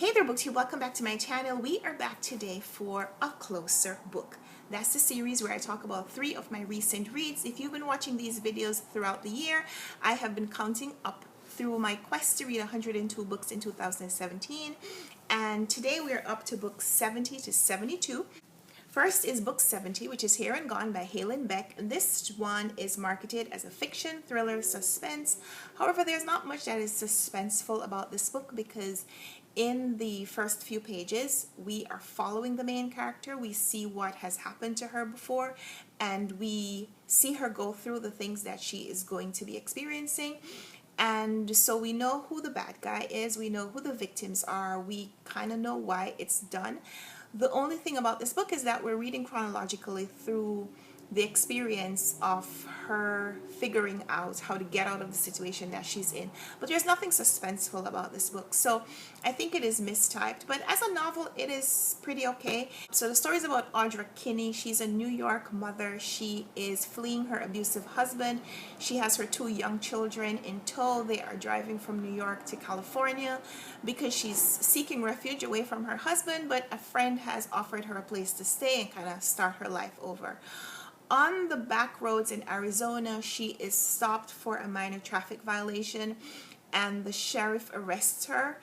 Hey there BookTube, welcome back to my channel. We are back today for A Closer Book. That's the series where I talk about 3 of my recent reads. If you've been watching these videos throughout the year, I have been counting up through my quest to read 102 books in 2017. And today we are up to books 70 to 72. First is book 70, which is Here and Gone by Halen Beck. And this one is marketed as a fiction, thriller, suspense. However, there's not much that is suspenseful about this book because in the first few pages, we are following the main character. We see what has happened to her before, and we see her go through the things that she is going to be experiencing. And so we know who the bad guy is. We know who the victims are. We kind of know why it's done. The only thing about this book is that we're reading chronologically through the experience of her figuring out how to get out of the situation that she's in. But there's nothing suspenseful about this book. So I think it is mistyped. But as a novel, it is pretty okay. So the story is about Audra Kinney. She's a New York mother. She is fleeing her abusive husband. She has her 2 young children in tow. They are driving from New York to California because she's seeking refuge away from her husband. But a friend has offered her a place to stay and kind of start her life over. On the back roads in Arizona, she is stopped for a minor traffic violation and the sheriff arrests her.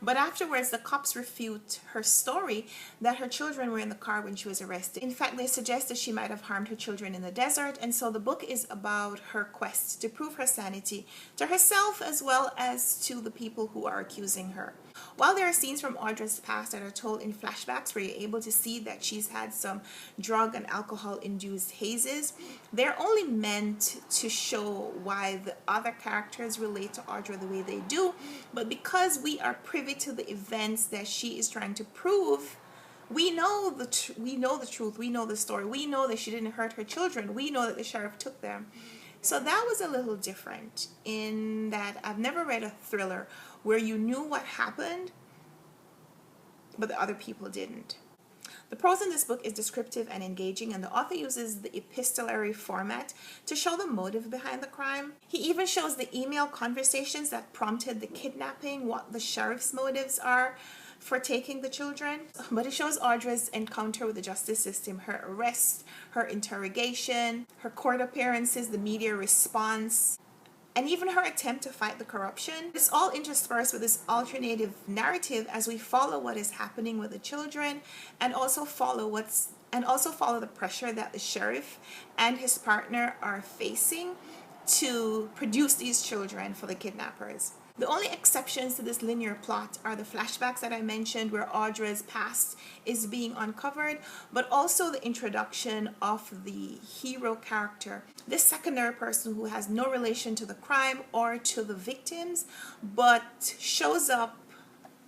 But afterwards, the cops refute her story that her children were in the car when she was arrested. In fact, they suggest that she might have harmed her children in the desert. And so the book is about her quest to prove her sanity to herself as well as to the people who are accusing her. While there are scenes from Audra's past that are told in flashbacks where you're able to see that she's had some drug and alcohol-induced hazes, they're only meant to show why the other characters relate to Audra the way they do. But because we are privy to the events that she is trying to prove, we know the truth, we know the story, we know that she didn't hurt her children, we know that the sheriff took them. So that was a little different in that I've never read a thriller where you knew what happened, but the other people didn't. The prose in this book is descriptive and engaging, and the author uses the epistolary format to show the motive behind the crime. He even shows the email conversations that prompted the kidnapping, what the sheriff's motives are for taking the children. But it shows Audra's encounter with the justice system, her arrest, her interrogation, her court appearances, the media response, and even her attempt to fight the corruption. It's all interspersed with this alternative narrative as we follow what is happening with the children and also follow the pressure that the sheriff and his partner are facing to produce these children for the kidnappers. The only exceptions to this linear plot are the flashbacks that I mentioned where Audra's past is being uncovered, but also the introduction of the hero character, this secondary person who has no relation to the crime or to the victims, but shows up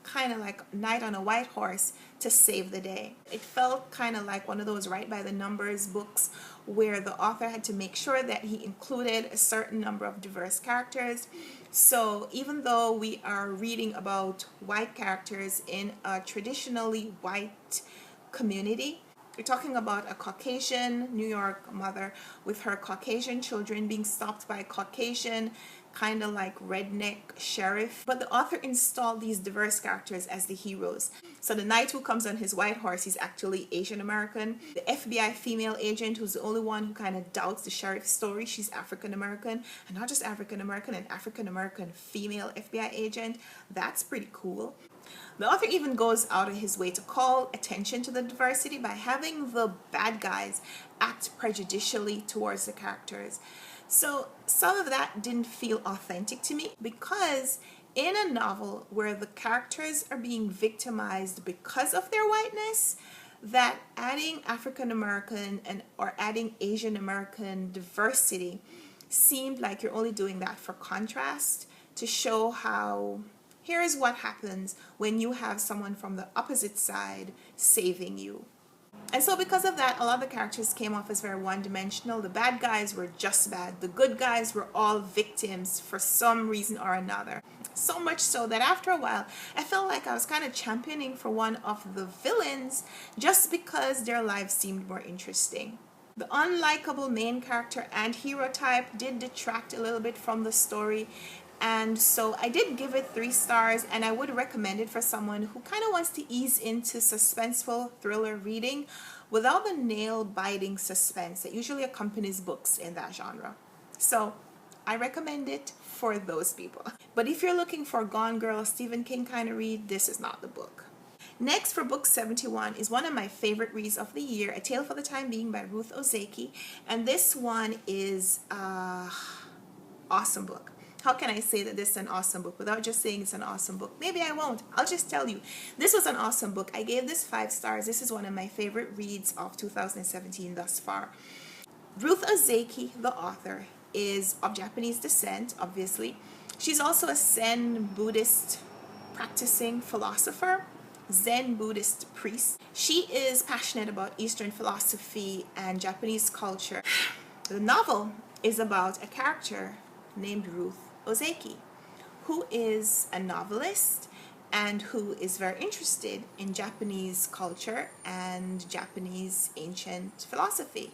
kind of like knight on a white horse to save the day. It felt kind of like one of those right by the numbers books where the author had to make sure that he included a certain number of diverse characters. So even though we are reading about white characters in a traditionally white community, we're talking about a Caucasian New York mother with her Caucasian children being stopped by a Caucasian kind of like redneck sheriff. But the author installed these diverse characters as the heroes. So the knight who comes on his white horse, he's actually Asian American. The FBI female agent, who's the only one who kind of doubts the sheriff's story, she's African American. And not just African American, an African American female FBI agent. That's pretty cool. The author even goes out of his way to call attention to the diversity by having the bad guys act prejudicially towards the characters. So some of that didn't feel authentic to me because in a novel where the characters are being victimized because of their whiteness, that adding African American or adding Asian American diversity seemed like you're only doing that for contrast, to show how here's what happens when you have someone from the opposite side saving you. And so because of that, a lot of the characters came off as very one-dimensional. The bad guys were just bad. The good guys were all victims for some reason or another. So much so that after a while, I felt like I was kind of championing for one of the villains just because their lives seemed more interesting. The unlikable main character and hero type did detract a little bit from the story. And so I did give it 3 stars, and I would recommend it for someone who kind of wants to ease into suspenseful thriller reading without the nail-biting suspense that usually accompanies books in that genre. So I recommend it for those people. But if you're looking for a Gone Girl, Stephen King kind of read, this is not the book. Next, for book 71, is one of my favorite reads of the year, A Tale for the Time Being by Ruth Ozeki. And this one is an awesome book. How can I say that this is an awesome book without just saying it's an awesome book? Maybe I won't. I'll just tell you. This was an awesome book. I gave this 5 stars. This is one of my favorite reads of 2017 thus far. Ruth Ozeki, the author, is of Japanese descent, obviously. She's also a Zen Buddhist practicing philosopher, Zen Buddhist priest. She is passionate about Eastern philosophy and Japanese culture. The novel is about a character named Ruth Ozeki, who is a novelist and who is very interested in Japanese culture and Japanese ancient philosophy.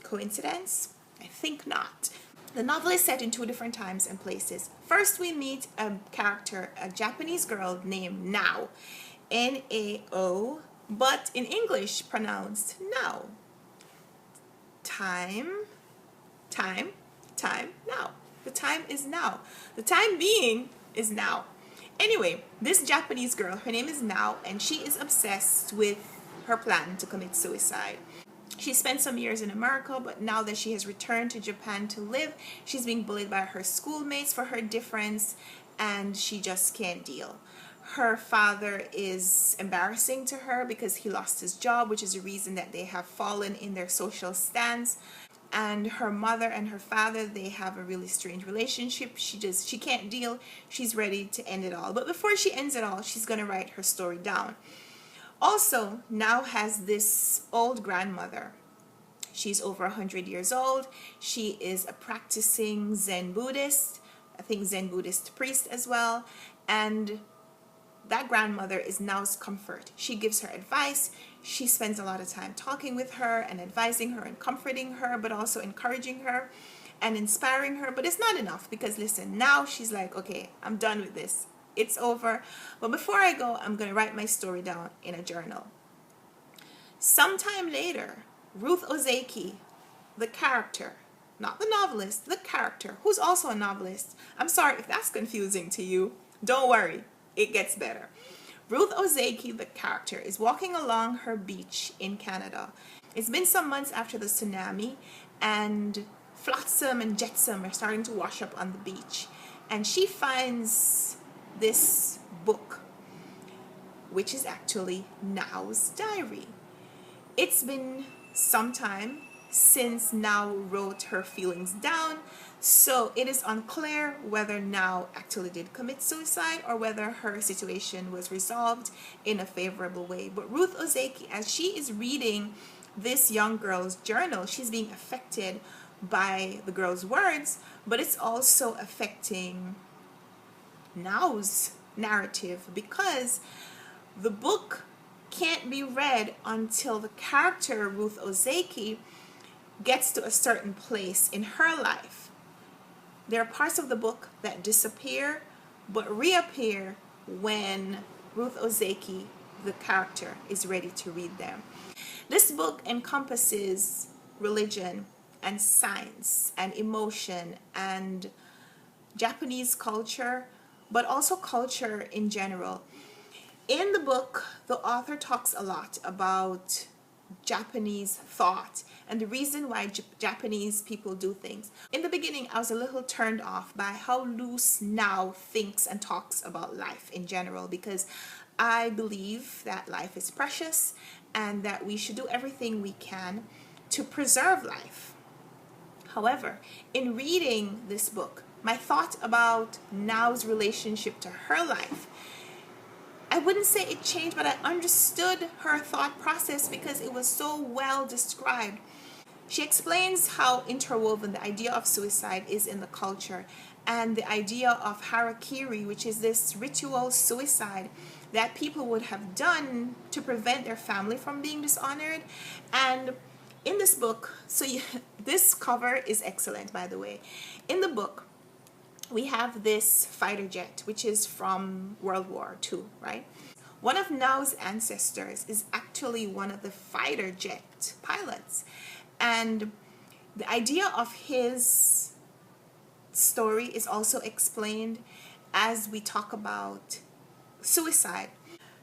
Coincidence? I think not. The novel is set in 2 different times and places. First, we meet a character, a Japanese girl named Nao, N-A-O, but in English pronounced now. Time, now. The time is now. The time being is now. Anyway, this Japanese girl, her name is Nao, and she is obsessed with her plan to commit suicide. She spent some years in America, but now that she has returned to Japan to live, she's being bullied by her schoolmates for her difference, and she just can't deal. Her father is embarrassing to her because he lost his job, which is a reason that they have fallen in their social stance. And her mother and her father, they have a really strange relationship. She can't deal. She's ready to end it all. But before she ends it all, she's going to write her story down. Also, Now has this old grandmother. She's over 100 years old. She is a practicing Zen Buddhist, I think Zen Buddhist priest as well. And that grandmother is Nao's comfort. She gives her advice. She spends a lot of time talking with her and advising her and comforting her, but also encouraging her and inspiring her. But it's not enough because, listen, now she's like, okay, I'm done with this. It's over. But before I go, I'm going to write my story down in a journal. Sometime later, Ruth Ozeki, the character, not the novelist, the character, who's also a novelist. I'm sorry if that's confusing to you. Don't worry. It gets better. Ruth Ozeki, the character, is walking along her beach in Canada. It's been some months after the tsunami, and flotsam and jetsam are starting to wash up on the beach. And she finds this book, which is actually Nao's diary. It's been some time since Nao wrote her feelings down, so it is unclear whether Nao actually did commit suicide or whether her situation was resolved in a favorable way. But Ruth Ozeki, as she is reading this young girl's journal, she's being affected by the girl's words, but it's also affecting Nao's narrative because the book can't be read until the character Ruth Ozeki gets to a certain place in her life. There are parts of the book that disappear but reappear when Ruth Ozeki, the character, is ready to read them. This book encompasses religion and science and emotion and Japanese culture, but also culture in general. In the book, the author talks a lot about Japanese thought and the reason why Japanese people do things. In the beginning, I was a little turned off by how loose Nao thinks and talks about life in general, because I believe that life is precious and that we should do everything we can to preserve life. However, in reading this book, my thought about Nao's relationship to her life, I wouldn't say it changed, but I understood her thought process because it was so well described. She explains how interwoven the idea of suicide is in the culture and the idea of harakiri, which is this ritual suicide that people would have done to prevent their family from being dishonored. And in this book, this cover is excellent, by the way. In the book, we have this fighter jet, which is from World War II, right? One of Nao's ancestors is actually one of the fighter jet pilots. And the idea of his story is also explained as we talk about suicide.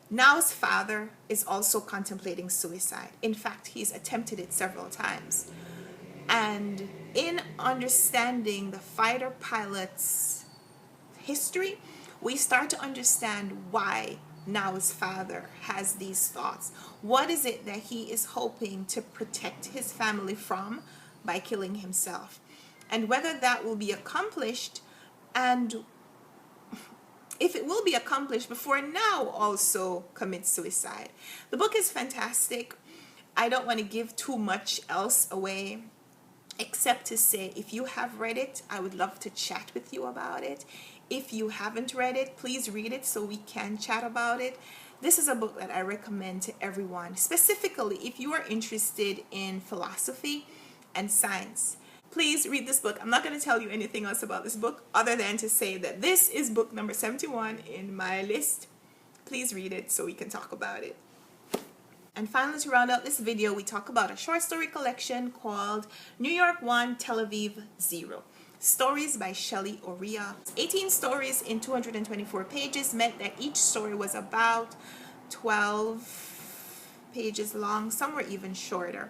Nao's father is also contemplating suicide. In fact, he's attempted it several times. And in understanding the fighter pilot's history, we start to understand why Nao's father has these thoughts. What is it that he is hoping to protect his family from by killing himself? And whether that will be accomplished, and if it will be accomplished before Nao also commits suicide. The book is fantastic. I don't want to give too much else away, except to say, if you have read it, I would love to chat with you about it. If you haven't read it, please read it so we can chat about it. This is a book that I recommend to everyone, specifically if you are interested in philosophy and science. Please read this book. I'm not going to tell you anything else about this book other than to say that this is book number 71 in my list. Please read it so we can talk about it. And finally, to round out this video, we talk about a short story collection called New York 1, Tel Aviv 0. Stories by Shelley Oria. 18 stories in 224 pages meant that each story was about 12 pages long. Some were even shorter.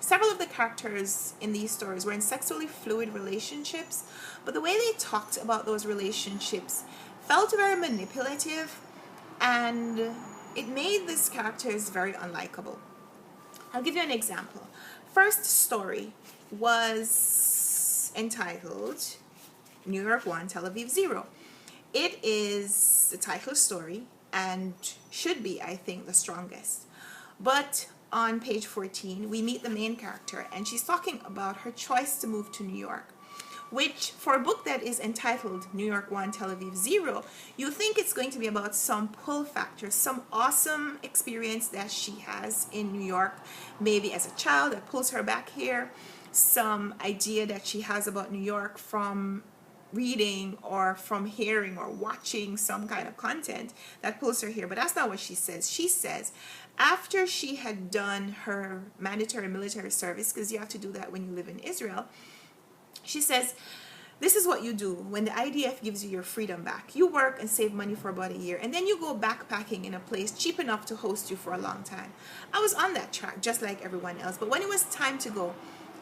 Several of the characters in these stories were in sexually fluid relationships, but the way they talked about those relationships felt very manipulative, and it made these characters very unlikable. I'll give you an example. First story was entitled New York 1, Tel Aviv 0. It is the title story and should be, I think, the strongest. But on page 14, we meet the main character, and she's talking about her choice to move to New York, which for a book that is entitled New York 1, Tel Aviv 0, you think it's going to be about some pull factor, some awesome experience that she has in New York, maybe as a child that pulls her back here, some idea that she has about New York from reading or from hearing or watching some kind of content that pulls her here. But that's not what she says. She says after she had done her mandatory military service, because you have to do that when you live in Israel, she says, this is what you do when the IDF gives you your freedom back. You work and save money for about a year, and then you go backpacking in a place cheap enough to host you for a long time. I was on that track just like everyone else, but when it was time to go,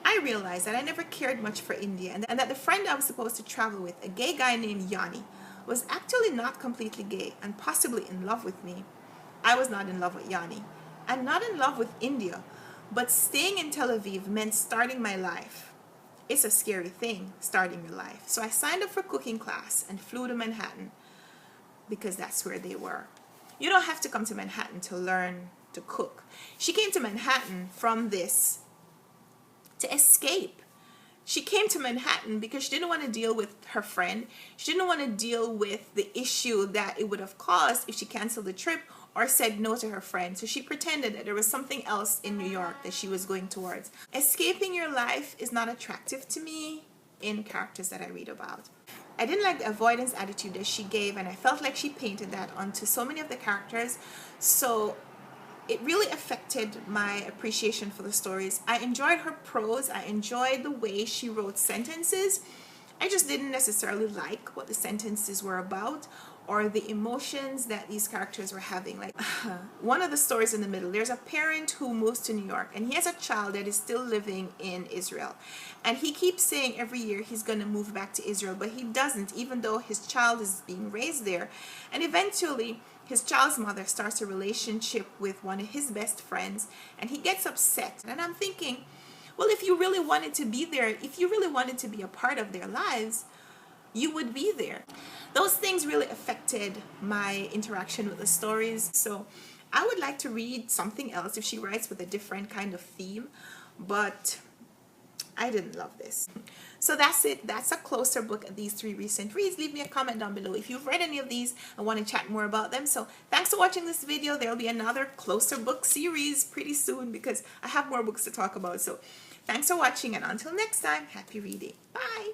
I realized that I never cared much for India, and that the friend I was supposed to travel with, a gay guy named Yanni, was actually not completely gay and possibly in love with me. I was not in love with Yanni and not in love with India, but staying in Tel Aviv meant starting my life. It's a scary thing, starting your life. So I signed up for cooking class and flew to Manhattan because that's where they were. You don't have to come to Manhattan to learn to cook. She came to Manhattan from this to escape. She came to Manhattan because she didn't want to deal with her friend. She didn't want to deal with the issue that it would have caused if she canceled the trip or said no to her friend. So she pretended that there was something else in New York that she was going towards. Escaping your life is not attractive to me in characters that I read about. I didn't like the avoidance attitude that she gave, and I felt like she painted that onto so many of the characters. So it really affected my appreciation for the stories. I enjoyed her prose. I enjoyed the way she wrote sentences. I just didn't necessarily like what the sentences were about or the emotions that these characters were having. Like one of the stories in the middle, there's a parent who moves to New York, and he has a child that is still living in Israel. And he keeps saying every year he's going to move back to Israel, but he doesn't, even though his child is being raised there. And eventually, his child's mother starts a relationship with one of his best friends, and he gets upset. And I'm thinking, well, if you really wanted to be there, if you really wanted to be a part of their lives, you would be there. Those things really affected my interaction with the stories. So I would like to read something else if she writes with a different kind of theme, but I didn't love this. So that's it. That's a closer look at these three recent reads. Leave me a comment down below if you've read any of these and want to chat more about them. So thanks for watching this video. There will be another closer book series pretty soon because I have more books to talk about. So thanks for watching, and until next time, happy reading. Bye.